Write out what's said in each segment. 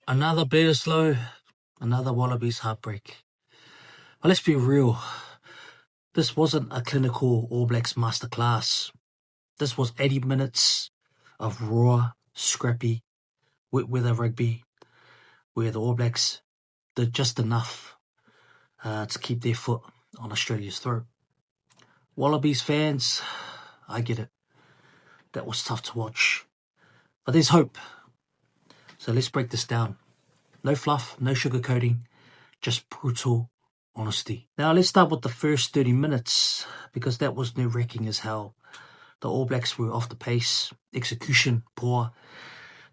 Another Bledisloe, another Wallabies heartbreak. But let's be real, this wasn't a clinical All Blacks masterclass. This was 80 minutes of raw, scrappy, wet weather rugby, where the All Blacks did just enough to keep their foot on Australia's throat. Wallabies fans, I get it. That was tough to watch. But there's hope. So let's break this down. No fluff, no sugarcoating, just brutal honesty. Now let's start with the first 30 minutes because that was nerve-wracking as hell. The All Blacks were off the pace, execution poor,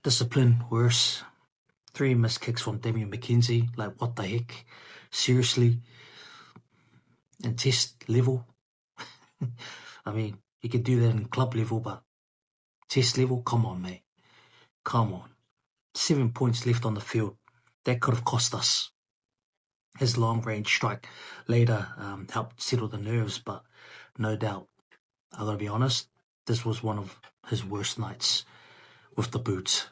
discipline worse. 3 missed kicks from Damian McKenzie, like what the heck? Seriously? And test level? I mean, you could do that in club level, but test level? Come on, mate. Come on. 7 points left on the field. That could have cost us. His long-range strike later helped settle the nerves, but no doubt, I gotta be honest, this was one of his worst nights with the boots.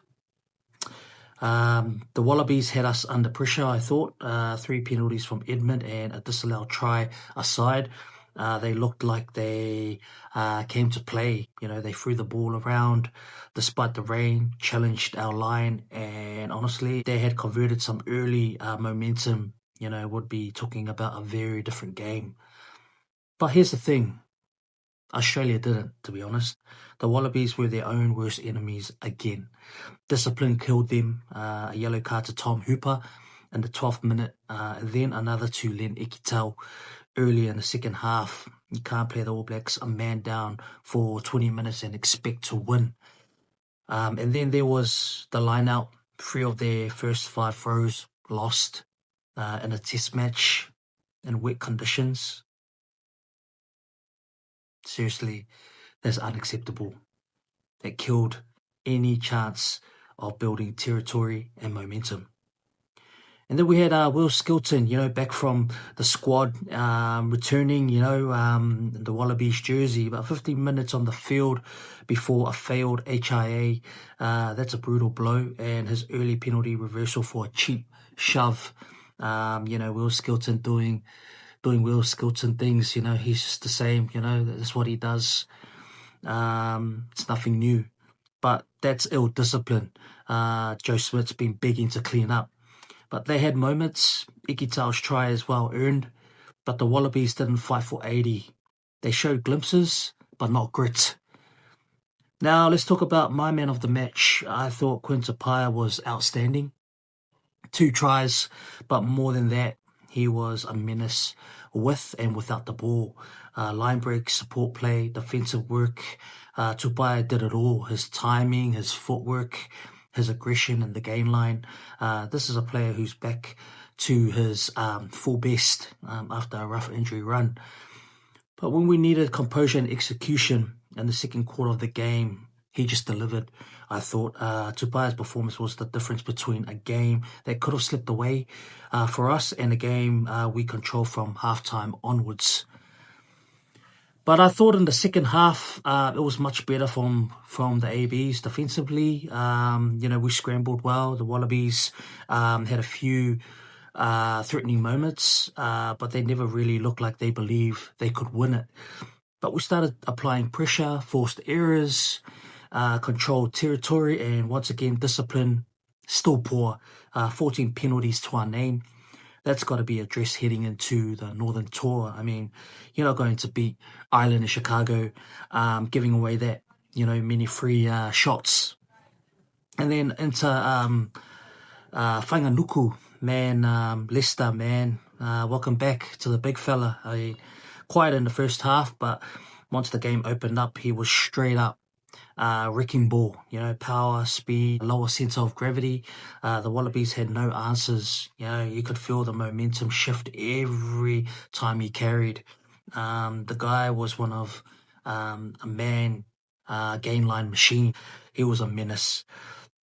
The Wallabies had us under pressure, I thought. 3 penalties from Edmund and a disallowed try aside. They looked like they came to play. You know, they threw the ball around despite the rain, challenged our line, and honestly, they had converted some early momentum. You know, would be talking about a very different game. But here's the thing. Australia didn't, to be honest. The Wallabies were their own worst enemies again. Discipline killed them. A yellow card to Tom Hooper in the 12th minute. Then another to Len Ikitau early in the second half. You can't play the All Blacks a man down for 20 minutes and expect to win. And then there was the line out. 3 of their first 5 throws lost in a test match in wet conditions. Seriously, that's unacceptable. It killed any chance of building territory and momentum. And then we had Will Skilton, back from the squad, returning, the Wallabies jersey, about 15 minutes on the field before a failed HIA. That's a brutal blow, and his early penalty reversal for a cheap shove. Will Skilton doing Will Skilton things, he's just the same, that's what he does. It's nothing new, but that's ill discipline. Joe Smith's been begging to clean up. But they had moments. Ikitau's try as well earned, but the Wallabies didn't fight for 80. They showed glimpses, but not grit. Now let's talk about my man of the match. I thought Quinn Tupaea was outstanding. 2 tries, but more than that, he was a menace with and without the ball. Line break, support play, defensive work. Tupaea did it all. His timing, his footwork, his aggression in the game line. This is a player who's back to his full best after a rough injury run. But when we needed composure and execution in the second quarter of the game, he just delivered. I thought Tupaea's performance was the difference between a game that could have slipped away for us and a game we controlled from halftime onwards. But I thought in the second half, it was much better from the ABs defensively. We scrambled well. The Wallabies had a few threatening moments, but they never really looked like they believed they could win it. But we started applying pressure, forced errors, controlled territory, and once again, discipline still poor. 14 penalties to our name. That's got to be addressed heading into the Northern Tour. I mean, you're not going to beat Ireland and Chicago, giving away that, many free shots. And then into Whanganuku, man, Leicester, man. Welcome back to the big fella. Quiet in the first half, but once the game opened up, he was straight up. Wrecking ball, power, speed, lower center of gravity. The Wallabies had no answers. You could feel the momentum shift every time he carried. The guy was one of a man gain line machine. He was a menace.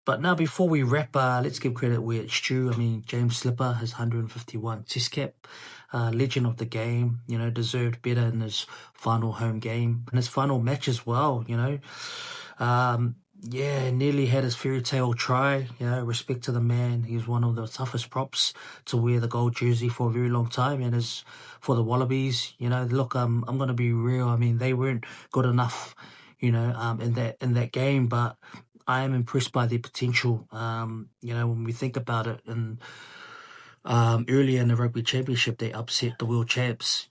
But now before we wrap, let's give credit where it's due. I mean, James Slipper, his 151 test cap, legend of the game, deserved better in his final home game and his final match as well, yeah, nearly had his fairy tale try. Respect to the man. He was one of the toughest props to wear the gold jersey for a very long time. And as for the Wallabies, look, I'm gonna be real. I mean, they weren't good enough, in that game. But I am impressed by their potential. When we think about it, and earlier in the rugby championship, they upset the world champs.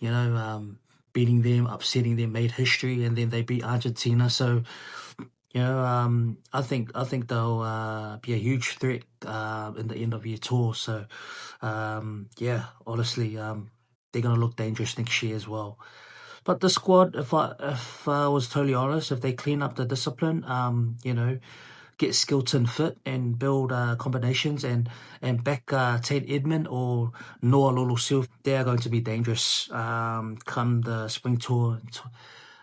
Beating them, upsetting them, made history, and then they beat Argentina. So I think they'll be a huge threat in the end of year tour. So honestly, they're gonna look dangerous next year as well. But the squad, if I was totally honest, if they clean up the discipline, get Skilton fit and build combinations and back Tate Edmund or Noah Lolo, they are going to be dangerous come the spring tour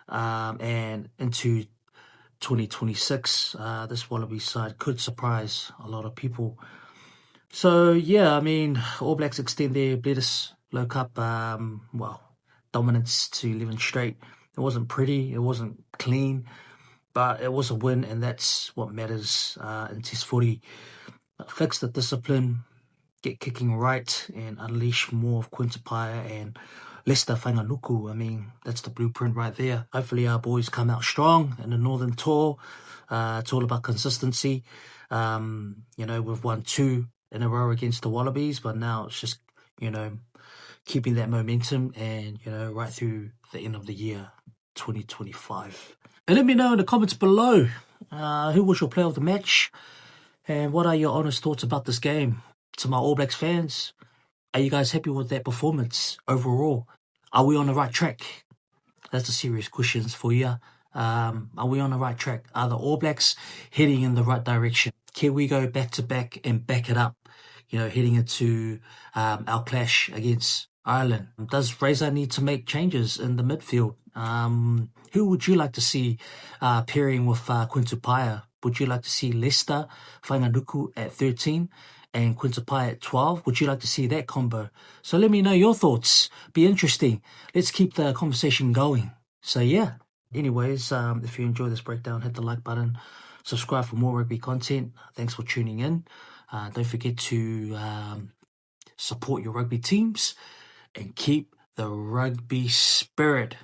and into 2026. This Wallaby side could surprise a lot of people. So yeah, I mean, All Blacks extend their Bledisloe Cup dominance to 11 straight. It wasn't pretty, it wasn't clean, but it was a win, and that's what matters in Test footy. Fix the discipline, get kicking right, and unleash more of Quinn Tupaea and Lester Whanganuku. I mean, that's the blueprint right there. Hopefully our boys come out strong in the Northern Tour. It's all about consistency. We've won 2 in a row against the Wallabies, but now it's just, keeping that momentum and, right through the end of the year, 2025. And let me know in the comments below, who was your player of the match? And what are your honest thoughts about this game? To my All Blacks fans, are you guys happy with that performance overall? Are we on the right track? That's a serious questions for you. Are we on the right track? Are the All Blacks heading in the right direction? Can we go back to back and back it up? Heading into our clash against Ireland. Does Razor need to make changes in the midfield? Who would you like to see pairing with Quinn Tupaea? Would you like to see Lester Whanganuku at 13 and Quinn Tupaea at 12? Would you like to see that combo? So let me know your thoughts. Be interesting. Let's keep the conversation going. So yeah. Anyways, if you enjoy this breakdown, hit the like button. Subscribe for more rugby content. Thanks for tuning in. Don't forget to support your rugby teams and keep the rugby spirit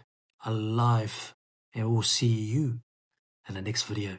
alive. And we'll see you in the next video.